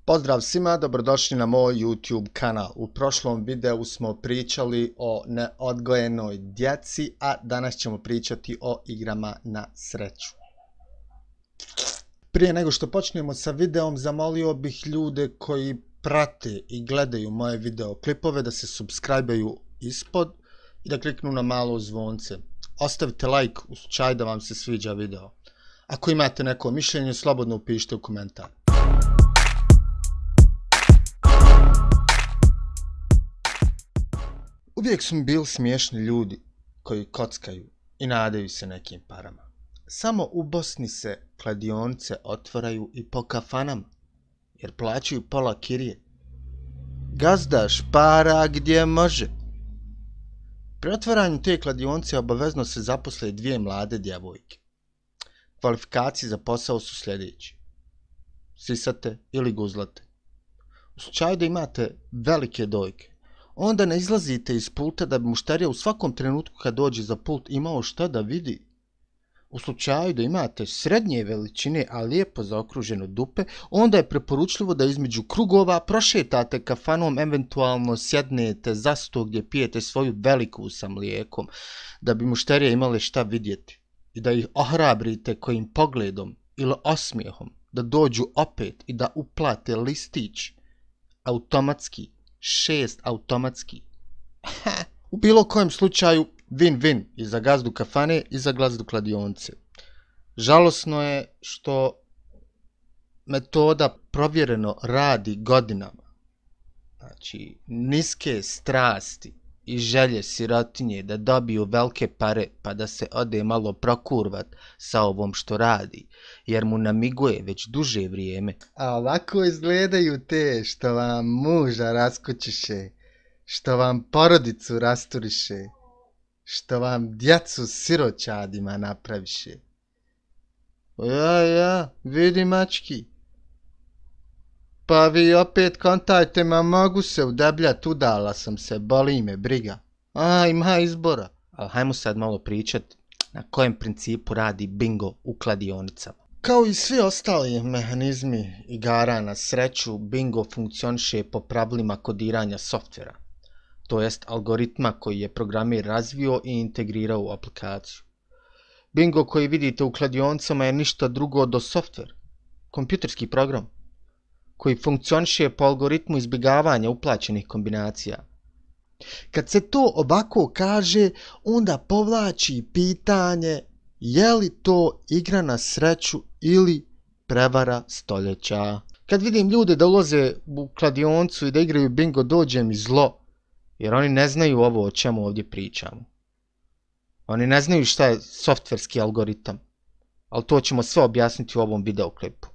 Pozdrav svima, dobrodošli na moj YouTube kanal. U prošlom videu smo pričali o neodgojenoj djeci, a danas ćemo pričati o igrama na sreću. Prije nego što počnemo sa videom, zamolio bih ljude koji prate i gledaju moje videoklipove da se subscribe-aju ispod i da kliknu na malo zvonce. Ostavite like u slučaju da vam se sviđa video. Ako imate neko mišljenje, slobodno upišite u komentar. Uvijek su mi bili smiješni ljudi koji kockaju i nadaju se nekim parama. Samo u Bosni se kladionice otvaraju i po kafanama, jer plaćaju pola kirije. Gazda špara gdje može. Pri otvaranju te kladionice obavezno se zaposle dvije mlade djevojke. Kvalifikacije za posao su sljedeći: sisate ili guzlate. U slučaju da imate velike dojke, onda ne izlazite iz pulta da bi mušterija u svakom trenutku kad dođe za pult imao šta da vidi. U slučaju da imate srednje veličine, a lijepo zaokruženo dupe, onda je preporučljivo da između krugova prošetate kafanom, eventualno sjednete za sto gdje pijete svoju veliku sa mlijekom, da bi mušterije imale šta vidjeti i da ih ohrabrite kojim pogledom ili osmijehom da dođu opet i da uplate listić automatski, 6 automatski. U bilo kojem slučaju win-win i za gazdu kafane i za gazdu kladionice. Žalosno je što metoda provjereno radi godinama. Znači, niske strasti i želje sirotinje da dobiju velike pare pa da se ode malo prokurvat sa ovom što radi, jer mu namiguje već duže vrijeme. A ovako izgledaju te što vam muža raskućiše, što vam porodicu rasturiše, što vam djecu siroćadima napraviše. Ja, vidi mački. Pa vi opet kontajte, ma mogu se udebljat, udala sam se, boli me briga. Ima izbora. Ali hajmo sad malo pričat na kojem principu radi bingo u kladionicama. Kao i svi ostali mehanizmi igara na sreću, bingo funkcioniše po pravilima kodiranja softvera, to jest algoritma koji je programer razvio i integrirao u aplikaciju. Bingo koji vidite u kladionicama je ništa drugo do softver, kompjuterski program, koji funkcioniše po algoritmu izbjegavanja uplaćenih kombinacija. Kad se to ovako kaže, onda povlači pitanje je li to igra na sreću ili prevara stoljeća. Kad vidim ljude da ulaze u kladionicu i da igraju bingo, dođe mi zlo, jer oni ne znaju ovo o čemu ovdje pričamo. Oni ne znaju šta je softverski algoritam, ali to ćemo sve objasniti u ovom videoklipu.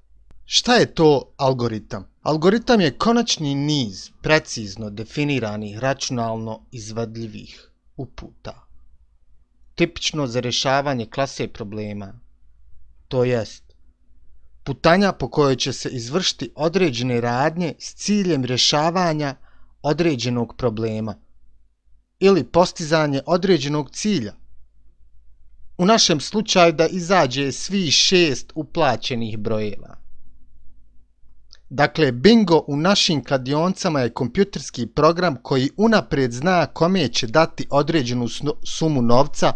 Šta je to algoritam? Algoritam je konačni niz precizno definiranih računalno izvedljivih uputa, tipično za rješavanje klase problema, to jest putanja po kojoj će se izvršiti određene radnje s ciljem rješavanja određenog problema ili postizanje određenog cilja. U našem slučaju da izađe svi 6 uplaćenih brojeva. Dakle, bingo u našim kladionicama je kompjuterski program koji unaprijed zna kome će dati određenu sumu novca,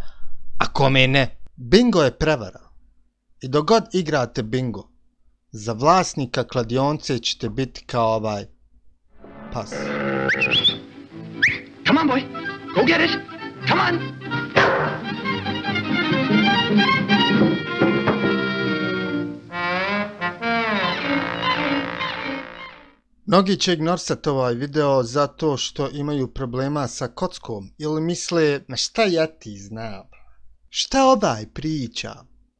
a kome ne. Bingo je prevara. I dok god igrate bingo, za vlasnika kladionice ćete biti kao ovaj pas. Come on, boy. Go get it. Come on. Mnogi će ignorisati ovaj video zato što imaju problema sa kockom ili misle, ma šta ja ti znam, šta ovaj priča,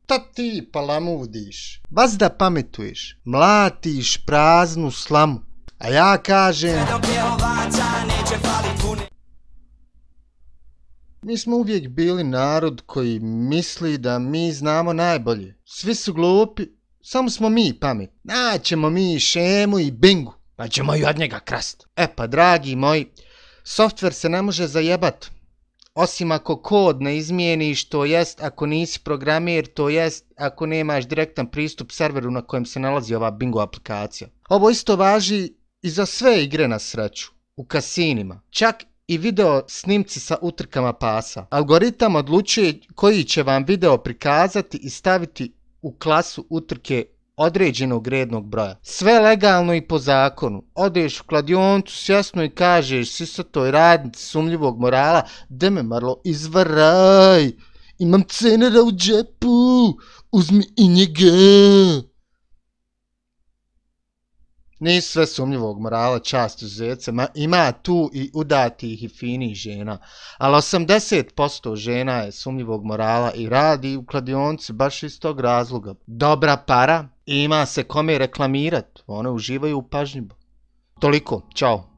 šta ti palamudiš, vas da pametuješ, mlatiš praznu slamu, a ja kažem, mi smo uvijek bili narod koji misli da mi znamo najbolje, svi su glupi, samo smo mi pametni, naćemo mi šemu i bingu, pa ćemo i od njega krast. Pa dragi moji, softver se ne može zajebat, Osim ako kod ne izmijeniš, to jest ako nisi programer, to jest ako nemaš direktan pristup serveru na kojem se nalazi ova bingo aplikacija. Ovo isto važi i za sve igre na sreću, u kasinima, čak i video snimci sa utrkama pasa. Algoritam odlučuje koji će vam video prikazati i staviti u klasu utrke određenog rednog broja. Sve legalno i po zakonu. Odeš u kladioncu svjesno i kažeš sisatoj radnici sumnjivog morala, da me Marlo izvaraj, imam cenera u džepu, uzmi i njega. Nisu sve sumnjivog morala, čast izuzetcima, ima tu i udatih i finih žena, ali 80% žena je sumnjivog morala i radi u kladionci baš iz tog razloga. Dobra para i ima se kome reklamirat, one uživaju u pažnji. Toliko, čao.